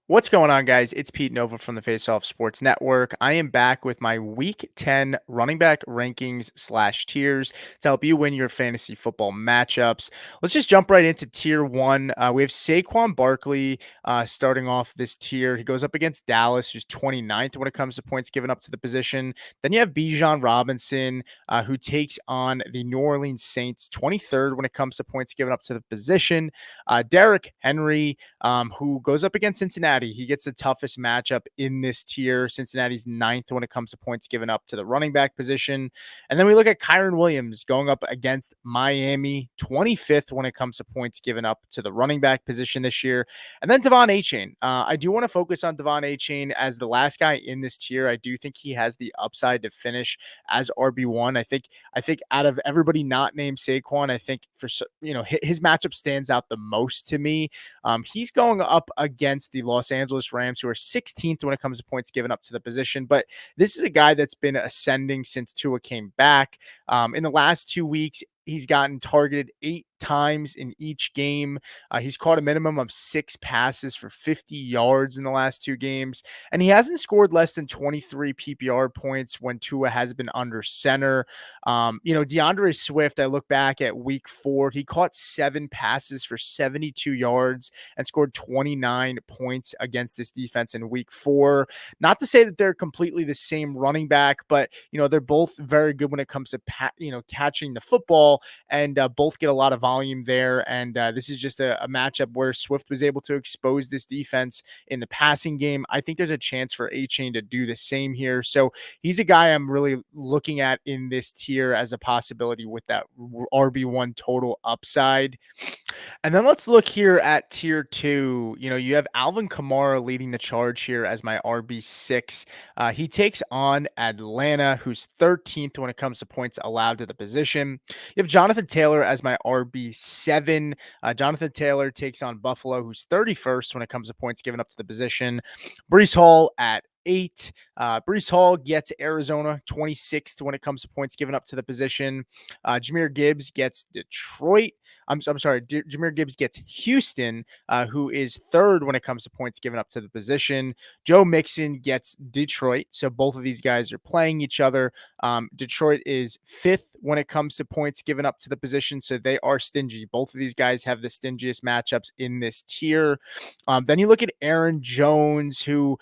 What's going on, guys? It's Pete Nova from the Face Off Sports Network. I am back with my Week 10 running back rankings slash tiers to help you win your fantasy football matchups. Let's just jump right into tier one. We have Saquon Barkley starting off this tier. He goes up against Dallas, who's 29th when it comes to points given up to the position. Then you have Bijan Robinson, who takes on the New Orleans Saints, 23rd when it comes to points given up to the position. Derrick Henry, who goes up against Cincinnati. He gets the toughest matchup in this tier. Cincinnati's ninth when it comes to points given up to the running back position. And then we look at Kyron Williams going up against Miami, 25th when it comes to points given up to the running back position this year. And then Devon Achane. I do want to focus on Devon Achane as the last guy in this tier. I do think he has the upside to finish as RB1. I think out of everybody not named Saquon, I think his matchup stands out the most to me. He's going up against the Los Angeles Rams, who are 16th when it comes to points given up to the position. But this is a guy that's been ascending since Tua came back. In the last 2 weeks, he's gotten targeted 8 times in each game. He's caught a minimum of 6 passes for 50 yards in the last 2 games. And he hasn't scored less than 23 PPR points when Tua has been under center. DeAndre Swift, I look back at week 4, he caught 7 passes for 72 yards and scored 29 points against this defense in week 4. Not to say that they're completely the same running back, but, they're both very good when it comes to, catching the football, and both get a lot of volume there. And this is just a matchup where Swift was able to expose this defense in the passing game. I think there's a chance for Achane to do the same here. So he's a guy I'm really looking at in this tier as a possibility with that RB1 total upside. And then let's look here at tier 2. You have Alvin Kamara leading the charge here as my RB6. He takes on Atlanta, who's 13th when it comes to points allowed to the position. You have Jonathan Taylor as my RB7. Jonathan Taylor takes on Buffalo, who's 31st when it comes to points given up to the position. Brees Hall at 8. Brees Hall gets Arizona, 26th when it comes to points given up to the position. Jahmyr Gibbs gets Detroit. I'm sorry. Jahmyr Gibbs gets Houston, who is 3rd when it comes to points given up to the position. Joe Mixon gets Detroit. So both of these guys are playing each other. Detroit is 5th when it comes to points given up to the position. So they are stingy. Both of these guys have the stingiest matchups in this tier. Then you look at Aaron Jones, who,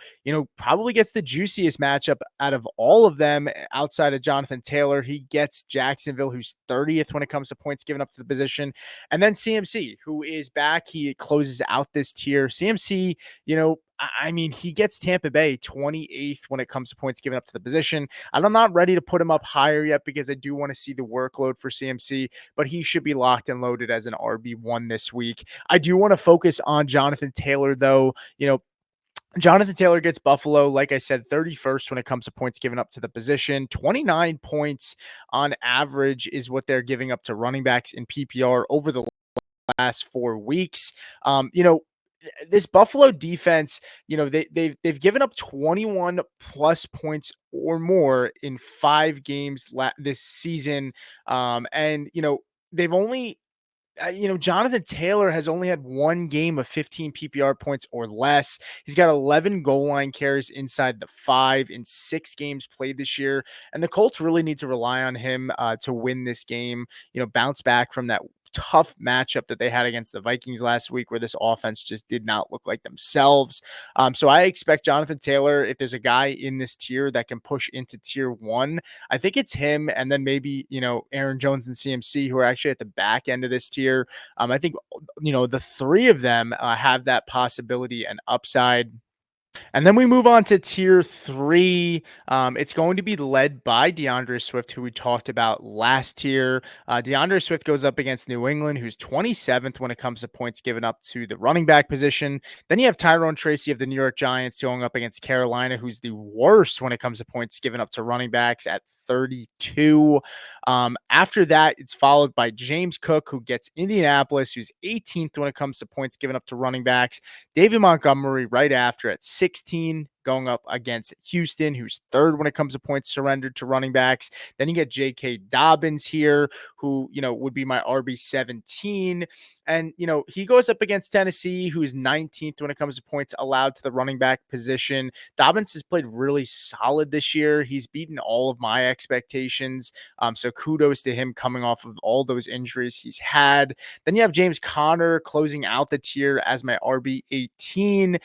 probably gets the juiciest matchup out of all of them outside of Jonathan Taylor. He gets Jacksonville, who's 30th when it comes to points given up to the position. And then CMC, who is back. He closes out this tier. CMC, he gets Tampa Bay 28th when it comes to points given up to the position. And I'm not ready to put him up higher yet because I do want to see the workload for CMC, but he should be locked and loaded as an RB1 this week. I do want to focus on Jonathan Taylor, though. Jonathan Taylor gets Buffalo, like I said, 31st when it comes to points given up to the position. 29 points on average is what they're giving up to running backs in PPR over the last 4 weeks. This Buffalo defense, they've given up 21 plus points or more in 5 games this season. They've only Jonathan Taylor has only had 1 game of 15 PPR points or less. He's got 11 goal line carries inside the 5 in 6 games played this year. And the Colts really need to rely on him to win this game, bounce back from that tough matchup that they had against the Vikings last week, where this offense just did not look like themselves. So I expect Jonathan Taylor, if there's a guy in this tier that can push into tier 1, I think it's him. And then maybe, Aaron Jones and CMC, who are actually at the back end of this tier. I think, the 3 of them have that possibility and upside. And then we move on to tier 3. It's going to be led by DeAndre Swift, who we talked about last tier. DeAndre Swift goes up against New England, who's 27th when it comes to points given up to the running back position. Then you have Tyrone Tracy of the New York Giants going up against Carolina, who's the worst when it comes to points given up to running backs at 32. After that, it's followed by James Cook, who gets Indianapolis, who's 18th when it comes to points given up to running backs. David Montgomery right after at 16. going up against Houston, who's third when it comes to points surrendered to running backs. Then you get J.K. Dobbins here, who, would be my RB17. And, he goes up against Tennessee, who is 19th when it comes to points allowed to the running back position. Dobbins has played really solid this year. He's beaten all of my expectations. So kudos to him coming off of all those injuries he's had. Then you have James Conner closing out the tier as my RB18.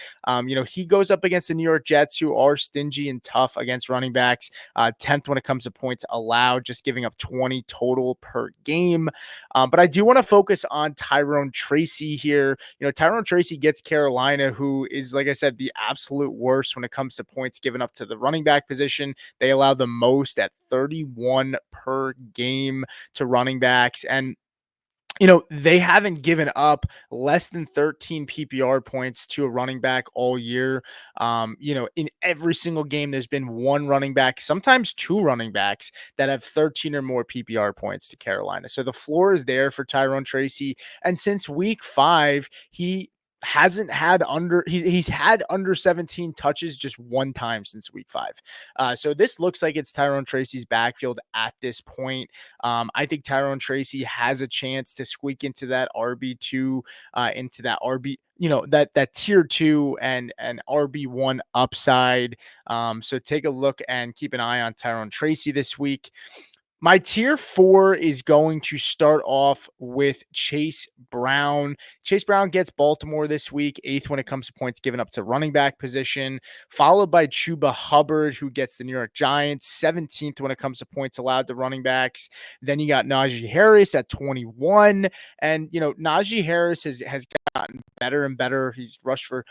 He goes up against the New York Jets, who are stingy and tough against running backs. 10th when it comes to points allowed, just giving up 20 total per game. But I do want to focus on Tyrone Tracy here. Tyrone Tracy gets Carolina, who is, like I said, the absolute worst when it comes to points given up to the running back position. They allow the most at 31 per game to running backs. And they haven't given up less than 13 PPR points to a running back all year. In every single game, there's been one running back, sometimes two running backs that have 13 or more PPR points to Carolina. So the floor is there for Tyrone Tracy. And since week 5, he's had under 17 touches just one time since week 5. So this looks like it's Tyrone Tracy's backfield at this point. I think Tyrone Tracy has a chance to squeak into that RB2, into that RB, that tier 2 and RB1 upside. So take a look and keep an eye on Tyrone Tracy this week. My tier 4 is going to start off with Chase Brown. Chase Brown gets Baltimore this week, 8th when it comes to points given up to running back position, followed by Chuba Hubbard, who gets the New York Giants, 17th when it comes to points allowed to running backs. Then you got Najee Harris at 21. And, Najee Harris has gotten better and better. He's rushed for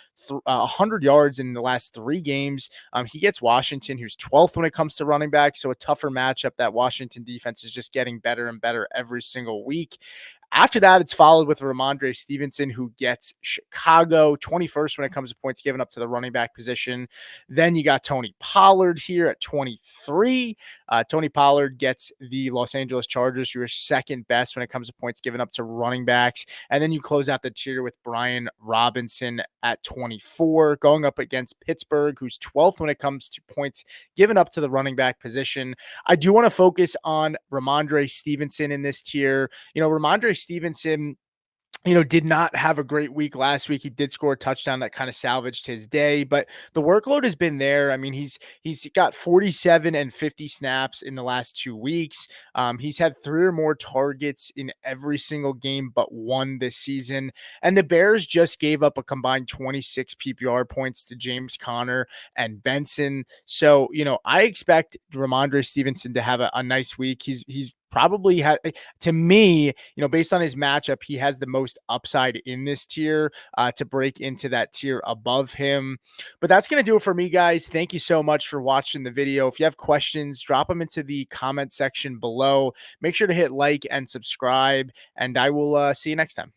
100 yards in the last 3 games. He gets Washington, who's 12th when it comes to running back, so a tougher matchup. That Washington defense is just getting better and better every single week. After that, it's followed with Ramondre Stevenson, who gets Chicago, 21st when it comes to points given up to the running back position. Then you got Tony Pollard here at 23. Tony Pollard gets the Los Angeles Chargers, who are second best when it comes to points given up to running backs. And then you close out the tier with Brian Robinson at 24, going up against Pittsburgh, who's 12th when it comes to points given up to the running back position. I do want to focus on Ramondre Stevenson in this tier. Ramondre Stevenson, did not have a great week last week. He did score a touchdown that kind of salvaged his day, but the workload has been there. I mean, he's got 47 and 50 snaps in the last 2 weeks. He's had 3 or more targets in every single game but one this season. And the Bears just gave up a combined 26 PPR points to James Conner and Benson. So, I expect Ramondre Stevenson to have a nice week. He's probably to me, based on his matchup, he has the most upside in this tier to break into that tier above him. But that's going to do it for me, guys. Thank you so much for watching the video. If you have questions, drop them into the comment section below. Make sure to hit like and subscribe, and I will see you next time.